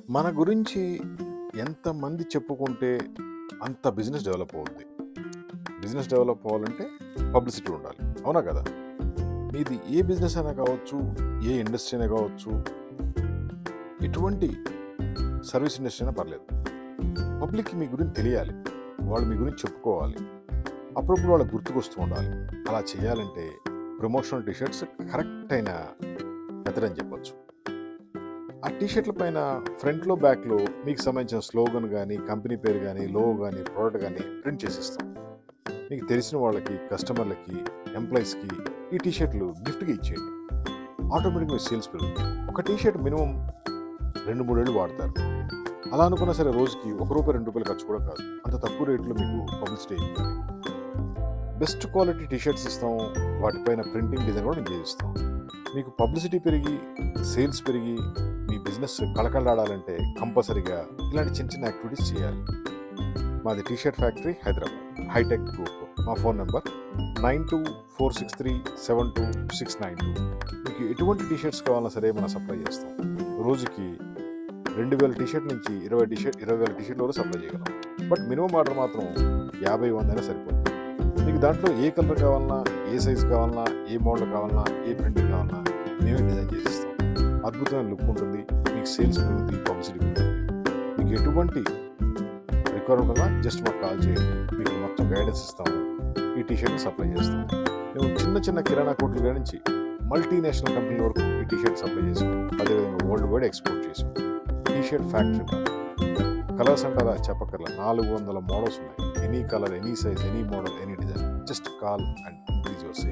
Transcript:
మన గురించి ఎంతమంది చెప్పుకుంటే అంత బిజినెస్ డెవలప్ అవుద్ది. బిజినెస్ డెవలప్ అవ్వాలంటే పబ్లిసిటీ ఉండాలి. అవునా కదా? మీది ఏ బిజినెస్ అయినా కావచ్చు, ఏ ఇండస్ట్రీ అయినా కావచ్చు, ఎటువంటి సర్వీస్ ఇండస్ట్రీ అయినా పర్లేదు. పబ్లిక్‌కి మీ గురించి తెలియాలి. వాళ్ళు మీ గురించి చెప్పుకోవాలి. అప్పుడప్పుడు వాళ్ళకి గుర్తుకొస్తూ ఉండాలి. అలా చేయాలంటే ప్రమోషనల్ టీ షర్ట్స్ కరెక్ట్ అయిన మెథడ్ అని చెప్పొచ్చు. ఆ టీ షర్ట్ల పైన ఫ్రంట్లో, బ్యాక్‌లో మీకు సంబంధించిన స్లోగన్ గానీ, కంపెనీ పేరు గానీ, లోగో గానీ, ప్రొడక్ట్ గానీ ప్రింట్ చేసిస్తాం. మీకు తెలిసిన వాళ్ళకి, కస్టమర్లకి, ఎంప్లాయీస్‌కి ఈ టీ షర్ట్‌లు గిఫ్ట్‌గా ఇచ్చేయండి. ఆటోమేటిక్‌గా మీ సేల్స్ పెరుగుతాయి. ఒక టీ షర్ట్ మినిమమ్ 2, 3 ఏళ్ళు వాడతారు. అలా అనుకున్నా సరే రోజుకి రూ. 1, రూ. 2 ఖర్చు కూడా కాదు. అంత తక్కువ రేట్‌లో మీకు పబ్లిసిటీ అయిపోతుంది. బెస్ట్ క్వాలిటీ టీ షర్ట్స్ ఇస్తాం. వాటిపైన ప్రింటింగ్ డిజైన్ కూడా మేము చేయిస్తాం. మీకు పబ్లిసిటీ పెరిగి, సేల్స్ పెరిగి, మీ బిజినెస్ కళకళలాడాలంటే కంపల్సరీగా ఇలాంటి చిన్న చిన్న యాక్టివిటీస్ చేయాలి. మాది T shirt factory Hyderabad, hitech group. మా ఫోన్ నెంబర్ 9246372692. మీకు ఎటువంటి టీ షర్ట్స్ కావాలన్నా సరే మనం సప్లై చేస్తాం. రోజుకి 2000 టీ షర్ట్ నుంచి 20,000 టీ షర్ట్ల వరకు సప్లై చేయగలం. బట్ మినిమం ఆర్డర్ మాత్రం 50, 100 అయినా సరిపోతుంది. మీకు దాంట్లో ఏ కలర్ కావాలన్నా, ఏ సైజు కావాలన్నా, ఏ మోడల్ కావాలన్నా, ఏ ప్రింటింగ్ కావాలన్నా మేమే డిజైన్ చేసిస్తాం. అద్భుతమైన లుక్ ఉంటుంది. మీకు సేల్స్ పెరుగుతుంది, పబ్లిసిటీ పెరుగుతుంది. మీకు ఎటువంటి రిక్వైర్మెంట్ ఉన్నా జస్ట్ మాకు కాల్ చేయండి. మీకు మొత్తం గైడెన్స్ ఇస్తాము. ఈ టీ షర్ట్ని సప్లై చేస్తాం. మేము చిన్న చిన్న కిరాణా కొట్ల కాడ నుంచి మల్టీనేషనల్ కంపెనీల వరకు ఈ టీ షర్ట్ సప్లై చేసాం. అదేవిధంగా వరల్డ్ వైడ్ ఎక్స్పోర్ట్ చేసాం. టీ షర్ట్ ఫ్యాక్టరీ కలర్స్ అంటారా చెప్పక్కర్లా, 400 మోడల్స్ ఉన్నాయి. Any colour, any size, any model, any design. Just call and increase your sale.